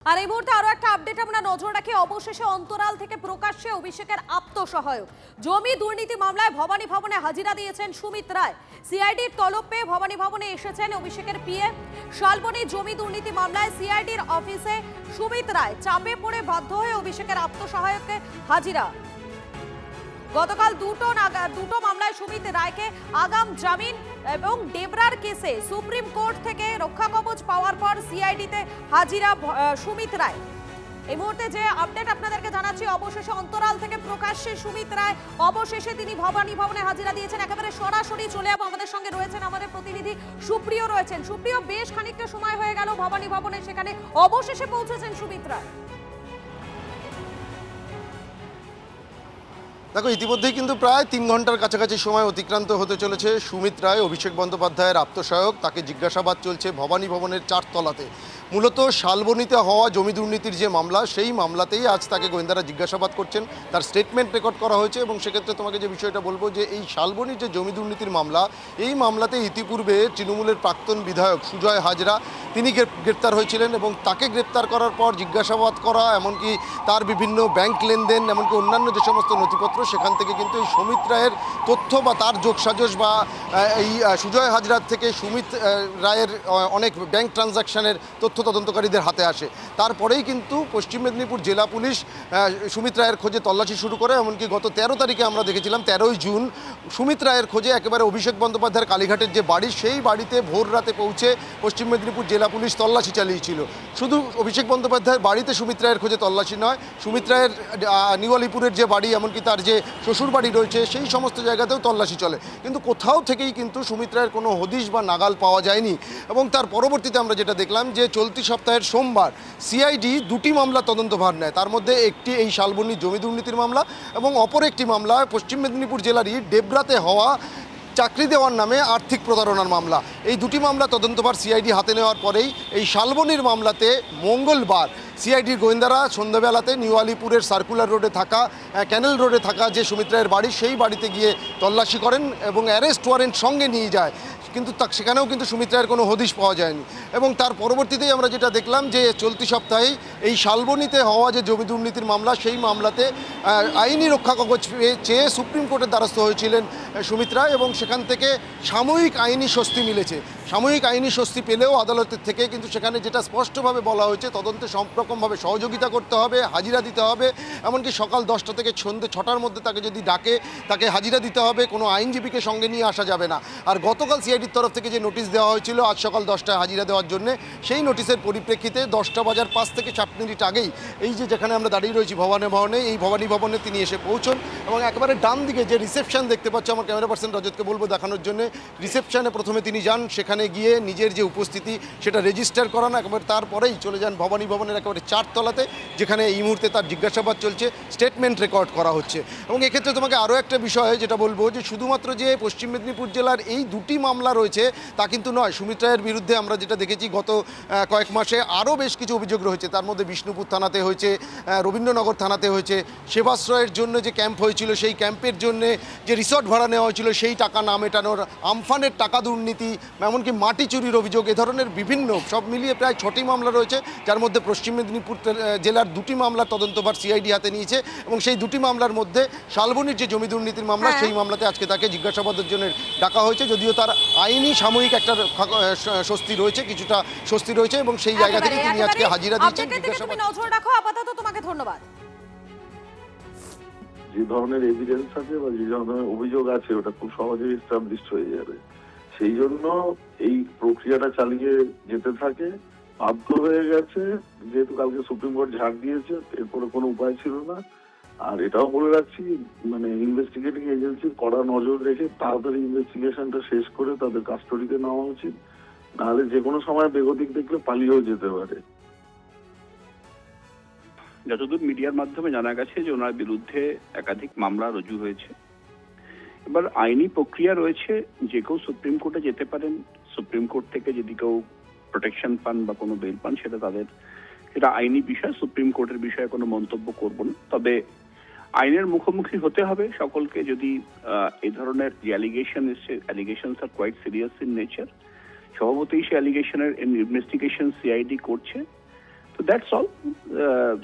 আর এই মুহূর্তে আরো একটা আপডেট আমরা নজর রাখি। অবশেষে অন্তরাল থেকে প্রকাশ্যে অভিষেকের আত্মসহায়ক। জমি দুর্নীতি মামলায় ভবানী ভবনে হাজিরা দিয়েছেন সুমিত রায়। সিআইডির তলব পেয়ে ভবানী ভবনে এসেছেন অভিষেকের পিএ। শালবনী জমি দুর্নীতি মামলায় সিআইডির অফিসে সুমিত রায় চাপে পড়ে বাধ্য হয়ে অভিষেকের আত্মসহায়ককে হাজিরা। গতকাল দুটো মামলায় সুমিত রায়কে আগাম জামিন এবং ডেবরার কেসে সুপ্রিম কোর্ট থেকে রক্ষা কবচ পাওয়ার পর সিআইডিতে হাজিরা সুমিত রায়। এই মুহূর্তে যে আপডেট আপনাদেরকে জানাচ্ছি, অবশেষে অন্তরাল থেকে প্রকাশ্যে সুমিত রায় অবশেষে তিনি ভবানী ভবনে হাজিরা দিয়েছেন। একেবারে সরাসরি চলে যাবো, আমাদের সঙ্গে রয়েছেন আমাদের প্রতিনিধি সুপ্রিয় রয়েছেন। সুপ্রিয়, বেশ খানিকটা সময় হয়ে গেল ভবানী ভবনে, সেখানে অবশেষে পৌঁছেছেন সুমিত রায়। দেখো, ইতিমধ্যেই কিন্তু প্রায় 3 ঘন্টার কাছাকাছি সময় অতিক্রান্ত হতে চলেছে। সুমিত রায় অভিষেক বন্দ্যোপাধ্যায়ের আত্মসহায়ক, তাকে জিজ্ঞাসাবাদ চলছে ভবানী ভবনের 4 তলাতে। মূলত শালবনীতে হওয়া জমি দুর্নীতির যে মামলা, সেই মামলাতেই আজ তাকে গোয়েন্দারা জিজ্ঞাসাবাদ করছেন। তার স্টেটমেন্ট রেকর্ড করা হয়েছে এবং সেক্ষেত্রে তোমাকে যে বিষয়টা বলবো যে এই শালবনীর যে জমি দুর্নীতির মামলা, এই মামলাতে ইতিপূর্বে তৃণমূলের প্রাক্তন বিধায়ক সুজয় হাজরা তিনি গ্রেপ্তার হয়েছিলেন এবং তাকে গ্রেপ্তার করার পর জিজ্ঞাসাবাদ করা, এমনকি তার বিভিন্ন ব্যাংক লেনদেন, এমনকি অন্যান্য যে সমস্ত নথিপত্র, সেখান থেকে কিন্তু এই সুমিত রায়ের তথ্য বা তার যোগসাজশ বা এই সুজয় হাজরার থেকে সুমিত রায়ের অনেক ব্যাংক ট্রানজাকশনের তথ্য তদন্তকারীদের হাতে আসে। তারপরেই কিন্তু পশ্চিম মেদিনীপুর জেলা পুলিশ সুমিত রায়ের খোঁজে তল্লাশি শুরু করে। এমনকি গত 13 তারিখে আমরা দেখেছিলাম, 13ই জুন সুমিত রায়ের খোঁজে একেবারে অভিষেক বন্দ্যোপাধ্যায়ের কালীঘাটের যে বাড়ি, সেই বাড়িতে ভোর রাতে পৌঁছে পশ্চিম মেদিনীপুর জেলা পুলিশ তল্লাশি চালিয়েছিল। শুধু অভিষেক বন্দ্যোপাধ্যায়ের বাড়িতে সুমিত রায়ের খোঁজে তল্লাশি নয়, সুমিত রায়ের নিউ আলিপুরের যে বাড়ি, এমনকি তার যে শ্বশুর বাড়ি রয়েছে, সেই সমস্ত জায়গাতেও তল্লাশি চলে। কিন্তু কোথাও থেকেই কিন্তু সুমিত রায়ের কোনো হদিশ বা নাগাল পাওয়া যায়নি। এবং তার পরবর্তীতে আমরা যেটা দেখলাম যে চলতি সপ্তাহের সোমবার সিআইডি 2টি মামলা তদন্তভার নেয়। তার মধ্যে একটি এই শালবনী জমি দুর্নীতির মামলা এবং অপর একটি মামলা পশ্চিম মেদিনীপুর জেলারই ডেবরাতে হওয়া চাকরি দেওয়ার নামে আর্থিক প্রতারণার মামলা। এই 2টি মামলা তদন্তভার সিআইডি হাতে নেওয়ার পরেই এই শালবনীর মামলাতে মঙ্গলবার সিআইডির গোয়েন্দারা সন্ধ্যাবেলাতে নিউ আলিপুরের সার্কুলার রোডে থাকা, ক্যানেল রোডে থাকা যে সুমিত রায়ের বাড়ি, সেই বাড়িতে গিয়ে তল্লাশি করেন এবং অ্যারেস্ট ওয়ারেন্ট সঙ্গে নিয়ে যায়। কিন্তু সেখানেও কিন্তু সুমিত রায়ের কোনো হদিশ পাওয়া যায়নি। এবং তার পরবর্তীতেই আমরা যেটা দেখলাম যে চলতি সপ্তাহেই এই শালবনীতে হওয়া যে জমি দুর্নীতির মামলা, সেই মামলাতে আইনি রক্ষা কবচ চেয়ে সুপ্রিম কোর্টের দ্বারস্থ হয়েছিলেন সুমিত রায় এবং সেখান থেকে সাময়িক আইনি স্বস্তি মিলেছে। সাময়িক আইনি স্বস্তি পেলেও আদালতের থেকে কিন্তু সেখানে যেটা স্পষ্টভাবে বলা হয়েছে, তদন্তে সব রকমভাবে সহযোগিতা করতে হবে, হাজিরা দিতে হবে, এমনকি সকাল 10টা থেকে সন্ধ্যে 6টার মধ্যে তাকে যদি ডাকে তাকে হাজিরা দিতে হবে, কোনো আইনজীবীকে সঙ্গে নিয়ে আসা যাবে না। আর গতকাল সিআইডির তরফ থেকে যে নোটিশ দেওয়া হয়েছিল আজ সকাল 10টায় হাজিরা দেওয়ার জন্য, সেই নোটিশের পরিপ্রেক্ষিতে 10টা বাজার 5 থেকে 7 মিনিট আগেই এই যে যেখানে আমরা দাঁড়িয়ে রয়েছি ভবানী ভবনে, এই ভবানী ভবনে তিনি এসে পৌঁছন এবং একেবারে ডান দিকে যে রিসেপশন দেখতে পাচ্ছ, আমার ক্যামেরা পার্সন রজতকে বলবো দেখানোর জন্য, রিসেপশনে প্রথমে তিনি যান, সেখানে গিয়ে নিজের যে উপস্থিতি সেটা রেজিস্টার করান, একেবারে তারপরেই চলে যান ভবানী ভবনের একেবারে 4 তলাতে, যেখানে এই মুহূর্তে তার জিজ্ঞাসাবাদ চলছে, স্টেটমেন্ট রেকর্ড করা হচ্ছে। এবং এক্ষেত্রে তোমাকে আরও একটা বিষয় যেটা বলবো যে শুধুমাত্র যে পশ্চিম মেদিনীপুর জেলার এই 2টি মামলা রয়েছে তা কিন্তু নয়। সুমিত রায়ের বিরুদ্ধে আমরা যেটা দেখেছি গত কয়েক মাসে আরও বেশ কিছু অভিযোগ রয়েছে। তার মধ্যে বিষ্ণুপুর থানাতে হয়েছে, রবীন্দ্রনগর থানাতে হয়েছে, সেবাশ্রয়ের জন্য যে ক্যাম্প হয়েছিল, সেই ক্যাম্পের জন্য যে রিসর্ট ভাড়া নেওয়া হয়েছিল, সেই টাকা না মেটানোর, আমফানের টাকা দুর্নীতি, এমনকি মাটি চুরির অভিযোগ, এ ধরনের বিভিন্ন সব মিলিয়ে প্রায় 6টি মামলা রয়েছে, যার মধ্যে পশ্চিম মেদিনীপুর জেলার 2টি মামলার তদন্তভার সিআইডি হাতে নিয়েছে। এবং সেই 2টি মামলার মধ্যে শালবনীর যে জমি দুর্নীতির মামলা, সেই মামলাতে আজকে তাকে জিজ্ঞাসাবাদের জন্য ডাকা হয়েছে। যদিও তার আইনি সাময়িক একটা স্বস্তি রয়েছে, কিছুটা স্বস্তি রয়েছে এবং সেই জায়গা থেকে তিনি আজকে হাজিরা দিয়েছেন। জিজ্ঞাসাবাদ নজর রাখো, আপাতত তোমাকে ধন্যবাদ। যে ধরনের এভিডেন্স আছে বা যে ধরনের অভিযোগ আছে, ওটা খুব সহজেই এস্টাবলিশড হয়ে যাবে। সেই জন্য এই প্রক্রিয়াটা চালিয়ে যেতে থাকে। বাধ্য হয়ে গেছে, যেহেতু কালকে সুপ্রিম কোর্ট ঝাড় দিয়েছে, এরপরে কোনো উপায় ছিল না। আর এটাও বলে রাখছি, মানে ইনভেস্টিগেটিং এজেন্সির কড়া নজর রেখে তাড়াতাড়ি ইনভেস্টিগেশনটা শেষ করে তাদের কাস্টডিতে নেওয়া উচিত, নাহলে যে কোনো সময় বেগতিক দেখলে পালিয়েও যেতে পারে। যতদূর মিডিয়ার মাধ্যমে জানা গেছে যে ওনার বিরুদ্ধে একাধিক মামলা রুজু হয়েছে। এবার আইনি প্রক্রিয়া রয়েছে, যে কেউ সুপ্রিম কোর্টে যেতে পারেন। সুপ্রিম কোর্ট থেকে যদি কেউ প্রোটেকশন পান বা কোনো বেল পান, সেটা আইনি বিষয়। সুপ্রিম কোর্টের বিষয়ে কোনো মন্তব্য করব না। তবে আইনের মুখোমুখি হতে হবে সকলকে। যদি এই ধরনের যে অ্যালিগেশন এসছে, allegations are quite serious in nature. স্বভাবতই সে অ্যালিগেশনের ইনভেস্টিগেশন সিআইডি করছে। তো তো that's all.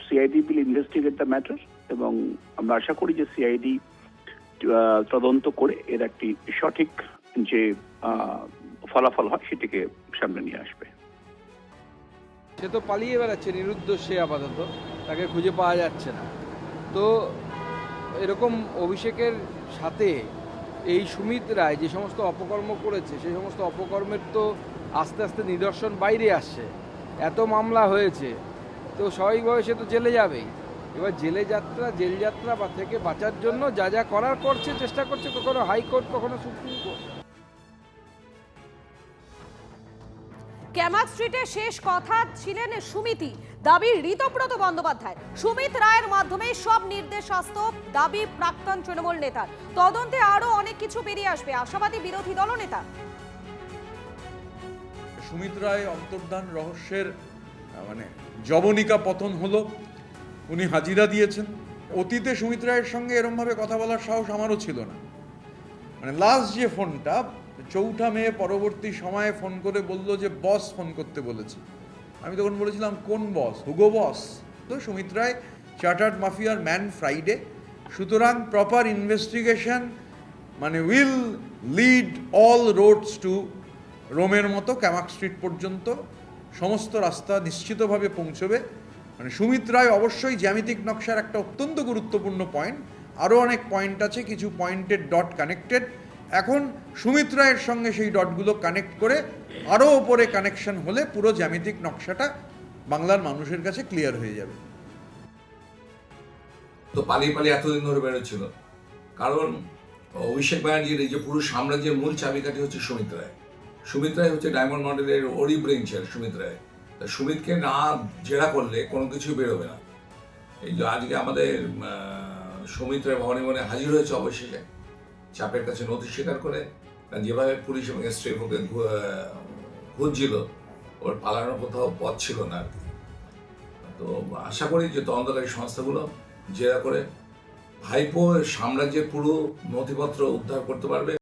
CID will investigate the matter, এবং আমরা আশা করি যে সিআইডি তদন্ত করে এর একটি সঠিক যে ফলাফল হয় সেটিকে সামনে নিয়ে আসবে। সে তো পালিয়ে বেড়াচ্ছে নিরুদ্দেশ্যে, আপাতত তাকে খুঁজে পাওয়া যাচ্ছে না। তো এরকম অভিষেকের সাথে এই সুমিত রায় যে সমস্ত অপকর্ম করেছে সেই সমস্ত অপকর্মের তো আস্তে আস্তে নিদর্শন বাইরে আসছে। এত মামলা হয়েছে, তো স্বাভাবিকভাবে সে তো জেলে যাবেই। এবার জেল যাত্রা বা থেকে বাঁচার জন্য যা যা করার করছে, চেষ্টা করছে, কখনো হাইকোর্ট কখনো সুপ্রিম কোর্ট। ক্যামাক স্ট্রিটে শেষ কথা ছিলেন সুমিতি, দাবি ঋতব্রত বন্দ্যোপাধ্যায়। সুমিত রায়ের মাধ্যমে সব নির্দেশাস্ত, দাবি প্রাক্তন তৃণমূল নেতার। তদন্তে আরো অনেক কিছু বেরিয়ে আসবে, আশাবাদী বিরোধী দলনেতা। সুমিত রায় অন্তর্ধান রহস্যের জবনিকা পতন হলো, উনি হাজিরা দিয়েছেন। অতীতে সুমিত রায়ের সঙ্গে এরমভাবে কথা বলার সাহস আমারও ছিল না। লাস্ট যে ফোনটা 4 মে পরবর্তী সময়ে ফোন করে বলল যে বস ফোন করতে বলেছে। আমি তখন বলেছিলাম কোন বস? Hugo Boss. তো সুমিত রায় চার্টার্ড মাফিয়ার ম্যান ফ্রাইডে, সুতরাং proper investigation will lead all roads to রোমের মতো ক্যামাক স্ট্রিট পর্যন্ত সমস্ত রাস্তা নিশ্চিতভাবে পৌঁছবে। সুমিত রায় অবশ্যই জ্যামিতিক নকশার একটা অত্যন্ত গুরুত্বপূর্ণ পয়েন্ট। আরও অনেক পয়েন্ট আছে, কিছু পয়েন্টের ডট কানেক্টেড। এখন সুমিত রায়ের সঙ্গে সেই ডটগুলো কানেক্ট করে আরও ওপরে কানেকশন হলে পুরো জ্যামিতিক নকশাটা বাংলার মানুষের কাছে ক্লিয়ার হয়ে যাবে। তো পালিয়ে এতদিন ধরে বেরোচ্ছিল, কারণ অভিষেক ব্যানার্জির এই যে পুরো সাম্রাজ্যের মূল চাবিকাঠি হচ্ছে সুমিত রায়। সুমিত রায় হচ্ছে ডায়মন্ড মডেলের ওরি ব্রেঞ্চের সুমিত রায়। সুমিতকে না জেরা করলে কোনো কিছু বেরোবে না। এই যে আজকে আমাদের সুমিত রায় ভবনে ভবনে হাজির হয়েছে অবশেষে, চাপের কাছে নথি স্বীকার করে। কারণ যেভাবে পুলিশ এবং স্ট্রেফ ওকে খুঁজছিল, ওর পালানোর কোথাও পথ ছিল না আর কি। তো আশা করি যে তদন্তকারী সংস্থাগুলো জেরা করে ভাইপো সাম্রাজ্যের পুরো নথিপত্র উদ্ধার করতে পারবে